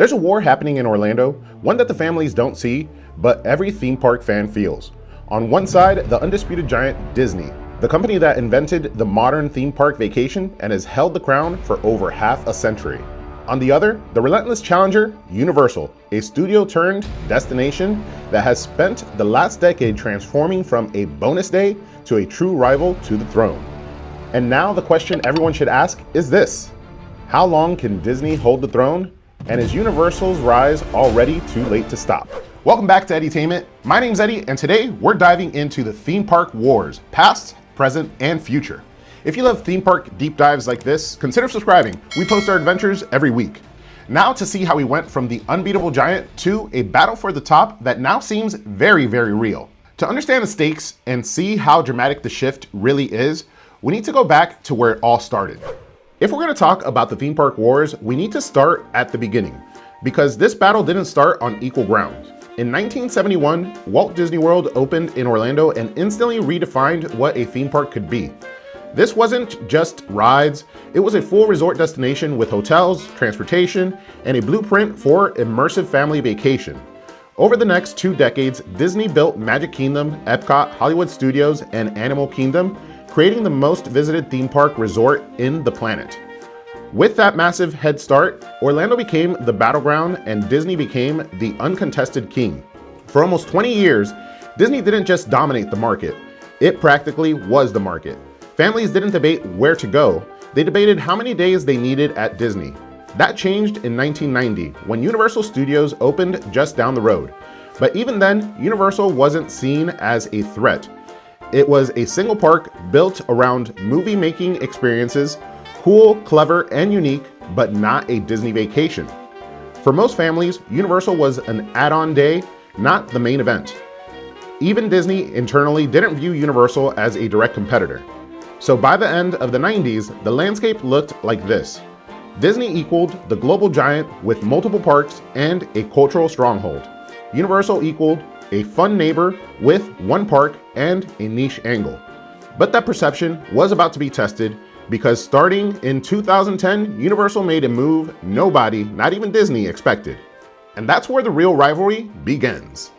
There's a war happening in Orlando, one that the families don't see, but every theme park fan feels. On one side, the undisputed giant Disney, the company that invented the modern theme park vacation and has held the crown for over half a century. On the other, the relentless challenger, Universal, a studio-turned-destination that has spent the last decade transforming from a bonus day to a true rival to the throne. And now the question everyone should ask is this: how long can Disney hold the throne? And is Universal's rise already too late to stop? Welcome back to Edutainment. My name's Eddie, and today we're diving into the theme park wars, past, present, and future. If you love theme park deep dives like this, consider subscribing. We post our adventures every week. Now to see how we went from the unbeatable giant to a battle for the top that now seems very, very real. To understand the stakes and see how dramatic the shift really is, we need to go back to where it all started. If we're going to talk about the theme park wars, we need to start at the beginning, because this battle didn't start on equal ground. In 1971, Walt Disney World opened in Orlando and instantly redefined what a theme park could be. This wasn't just rides, it was a full resort destination with hotels, transportation, and a blueprint for immersive family vacation. Over the next 2 decades, Disney built Magic Kingdom, Epcot, Hollywood Studios, and Animal Kingdom, creating the most visited theme park resort in the planet. With that massive head start, Orlando became the battleground and Disney became the uncontested king. For almost 20 years, Disney didn't just dominate the market, it practically was the market. Families didn't debate where to go, they debated how many days they needed at Disney. That changed in 1990, when Universal Studios opened just down the road. But even then, Universal wasn't seen as a threat. It was a single park built around movie-making experiences, cool, clever, and unique, but not a Disney vacation. For most families, Universal was an add-on day, not the main event. Even Disney internally didn't view Universal as a direct competitor. So by the end of the 90s, the landscape looked like this. Disney equaled the global giant with multiple parks and a cultural stronghold. Universal equaled a fun neighbor with one park and a niche angle. But that perception was about to be tested, because starting in 2010, Universal made a move nobody, not even Disney, expected. And that's where the real rivalry begins.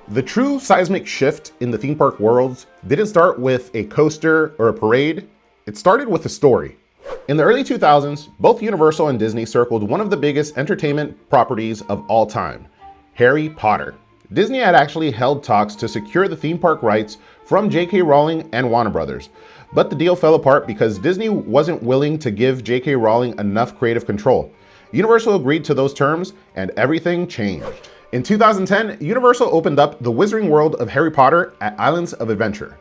The true seismic shift in the theme park worlds didn't start with a coaster or a parade, it started with a story. In the early 2000s, both Universal and Disney circled one of the biggest entertainment properties of all time, Harry Potter. Disney had actually held talks to secure the theme park rights from J.K. Rowling and Warner Brothers, but the deal fell apart because Disney wasn't willing to give J.K. Rowling enough creative control. Universal agreed to those terms, and everything changed. In 2010, Universal opened up the Wizarding World of Harry Potter at Islands of Adventure.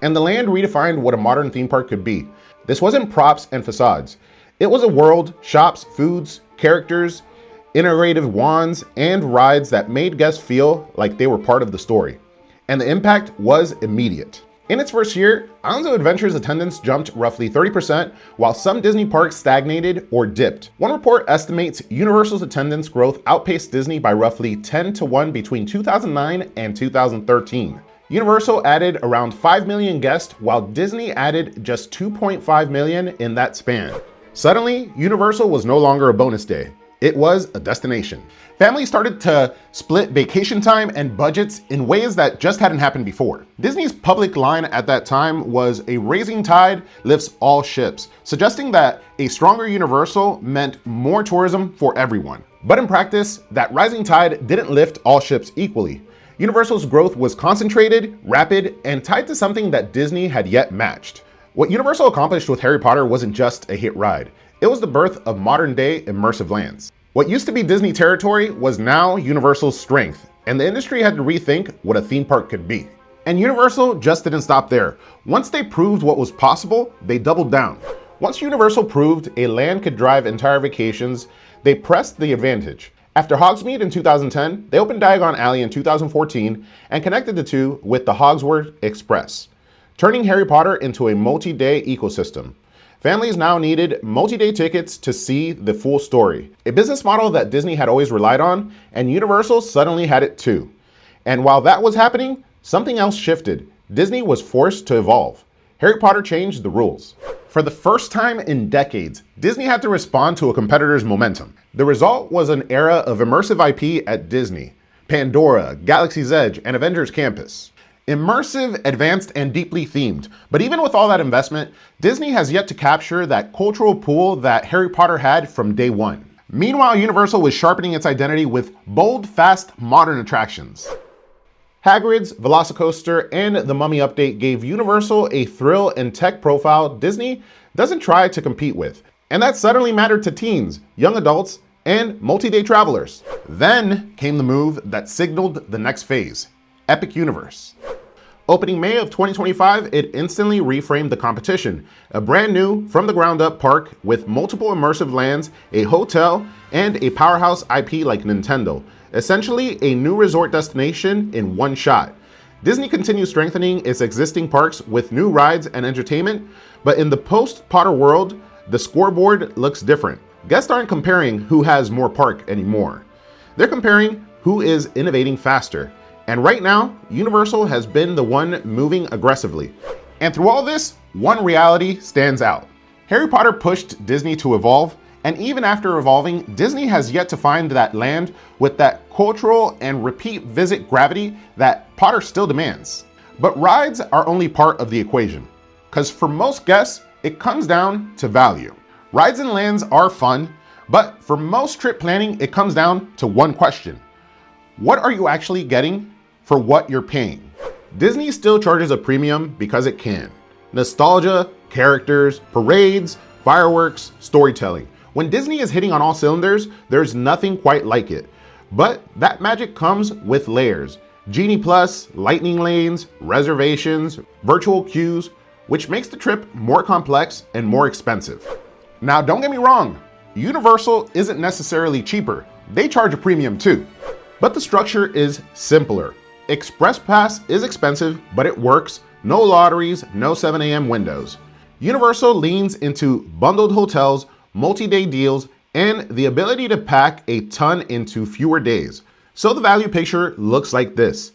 And the land redefined what a modern theme park could be. This wasn't props and facades. It was a world, shops, foods, characters, iterative wands, and rides that made guests feel like they were part of the story. And the impact was immediate. In its first year, Islands of Adventure's attendance jumped roughly 30%, while some Disney parks stagnated or dipped. One report estimates Universal's attendance growth outpaced Disney by roughly 10-1 between 2009 and 2013. Universal added around 5 million guests, while Disney added just 2.5 million in that span. Suddenly, Universal was no longer a bonus day. It was a destination. Families started to split vacation time and budgets in ways that just hadn't happened before. Disney's public line at that time was "a rising tide lifts all ships," suggesting that a stronger Universal meant more tourism for everyone. But in practice, that rising tide didn't lift all ships equally. Universal's growth was concentrated, rapid, and tied to something that Disney had yet matched. What Universal accomplished with Harry Potter wasn't just a hit ride. It was the birth of modern-day immersive lands. What used to be Disney territory was now Universal's strength, and the industry had to rethink what a theme park could be. And Universal just didn't stop there. Once they proved what was possible, they doubled down. Once Universal proved a land could drive entire vacations, they pressed the advantage. After Hogsmeade in 2010, they opened Diagon Alley in 2014 and connected the two with the Hogsworth Express, turning Harry Potter into a multi-day ecosystem. Families now needed multi-day tickets to see the full story, a business model that Disney had always relied on, and Universal suddenly had it too. And while that was happening, something else shifted. Disney was forced to evolve. Harry Potter changed the rules. For the first time in decades, Disney had to respond to a competitor's momentum. The result was an era of immersive IP at Disney: Pandora, Galaxy's Edge, and Avengers Campus. Immersive, advanced, and deeply themed. But even with all that investment, Disney has yet to capture that cultural pool that Harry Potter had from day one. Meanwhile, Universal was sharpening its identity with bold, fast, modern attractions. Hagrid's, Velocicoaster, and the Mummy update gave Universal a thrill and tech profile Disney doesn't try to compete with. And that suddenly mattered to teens, young adults, and multi-day travelers. Then came the move that signaled the next phase: Epic Universe. Opening May of 2025, it instantly reframed the competition. A brand new, from the ground up park with multiple immersive lands, a hotel, and a powerhouse IP like Nintendo. Essentially, a new resort destination in one shot. Disney continues strengthening its existing parks with new rides and entertainment, but in the post-Potter world, the scoreboard looks different. Guests aren't comparing who has more park anymore. They're comparing who is innovating faster. And right now, Universal has been the one moving aggressively. And through all this, one reality stands out. Harry Potter pushed Disney to evolve, and even after evolving, Disney has yet to find that land with that cultural and repeat visit gravity that Potter still demands. But rides are only part of the equation, because for most guests, it comes down to value. Rides and lands are fun, but for most trip planning, it comes down to one question: what are you actually getting for what you're paying? Disney still charges a premium because it can. Nostalgia, characters, parades, fireworks, storytelling. When Disney is hitting on all cylinders, there's nothing quite like it. But that magic comes with layers. Genie Plus, lightning lanes, reservations, virtual queues, which makes the trip more complex and more expensive. Now, don't get me wrong, Universal isn't necessarily cheaper. They charge a premium too. But the structure is simpler. Express Pass is expensive, but it works. No lotteries, no 7 a.m. windows. Universal leans into bundled hotels, multi-day deals, and the ability to pack a ton into fewer days. So the value picture looks like this.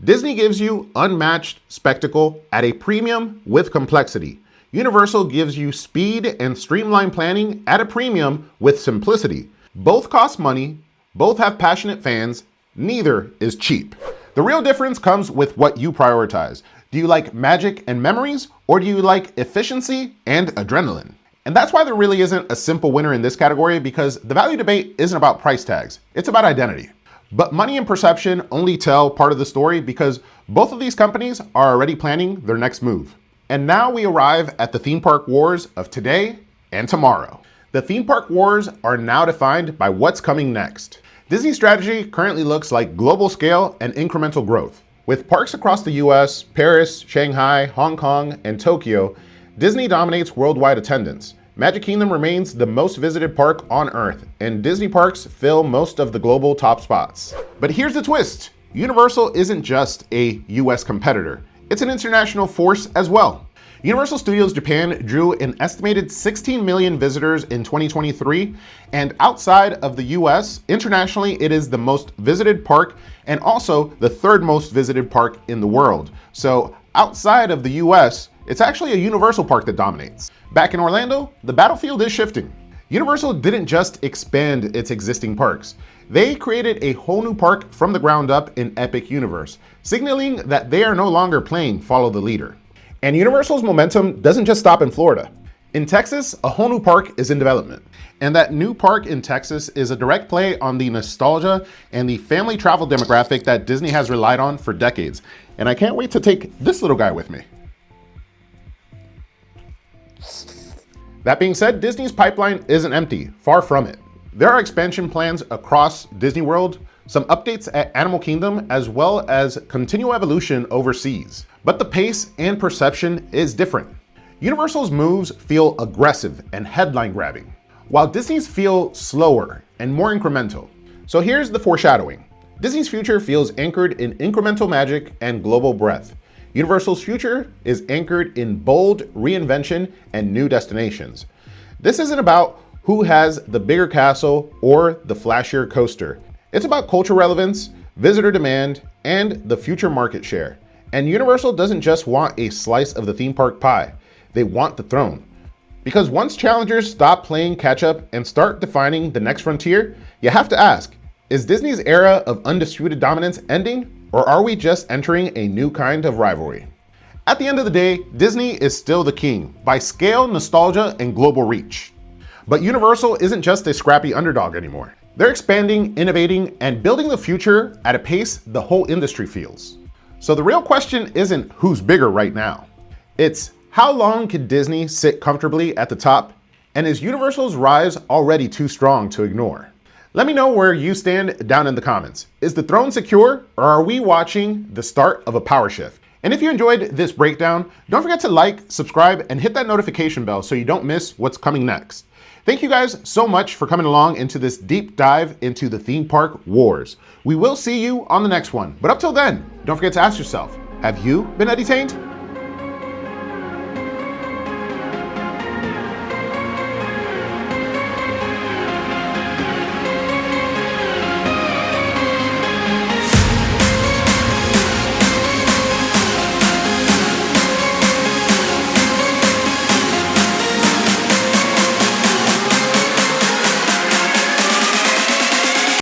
Disney gives you unmatched spectacle at a premium with complexity. Universal gives you speed and streamlined planning at a premium with simplicity. Both cost money, both have passionate fans, neither is cheap. The real difference comes with what you prioritize. Do you like magic and memories, or do you like efficiency and adrenaline? And that's why there really isn't a simple winner in this category, because the value debate isn't about price tags, it's about identity. But money and perception only tell part of the story, because both of these companies are already planning their next move. And now we arrive at the theme park wars of today and tomorrow. The theme park wars are now defined by what's coming next. Disney's strategy currently looks like global scale and incremental growth. With parks across the US, Paris, Shanghai, Hong Kong, and Tokyo, Disney dominates worldwide attendance. Magic Kingdom remains the most visited park on Earth, and Disney parks fill most of the global top spots. But here's the twist. Universal isn't just a US competitor. It's an international force as well. Universal Studios Japan drew an estimated 16 million visitors in 2023, and outside of the US, internationally, it is the most visited park and also the third most visited park in the world. So outside of the US, it's actually a Universal park that dominates. Back in Orlando, the battlefield is shifting. Universal didn't just expand its existing parks. They created a whole new park from the ground up in Epic Universe, signaling that they are no longer playing follow the leader. And Universal's momentum doesn't just stop in Florida. In Texas, a whole new park is in development. And that new park in Texas is a direct play on the nostalgia and the family travel demographic that Disney has relied on for decades. And I can't wait to take this little guy with me. That being said, Disney's pipeline isn't empty, far from it. There are expansion plans across Disney World, some updates at Animal Kingdom, as well as continual evolution overseas. But the pace and perception is different. Universal's moves feel aggressive and headline grabbing, while Disney's feel slower and more incremental. So here's the foreshadowing. Disney's future feels anchored in incremental magic and global breadth. Universal's future is anchored in bold reinvention and new destinations. This isn't about who has the bigger castle or the flashier coaster. It's about cultural relevance, visitor demand, and the future market share. And Universal doesn't just want a slice of the theme park pie. They want the throne. Because once challengers stop playing catch up and start defining the next frontier, you have to ask, is Disney's era of undisputed dominance ending, or are we just entering a new kind of rivalry? At the end of the day, Disney is still the king by scale, nostalgia, and global reach. But Universal isn't just a scrappy underdog anymore. They're expanding, innovating, and building the future at a pace the whole industry feels. So the real question isn't who's bigger right now. It's how long can Disney sit comfortably at the top, and is Universal's rise already too strong to ignore? Let me know where you stand down in the comments. Is the throne secure, or are we watching the start of a power shift? And if you enjoyed this breakdown, don't forget to like, subscribe, and hit that notification bell so you don't miss what's coming next. Thank you guys so much for coming along into this deep dive into the theme park wars. We will see you on the next one. But up till then, don't forget to ask yourself, have you been entertained?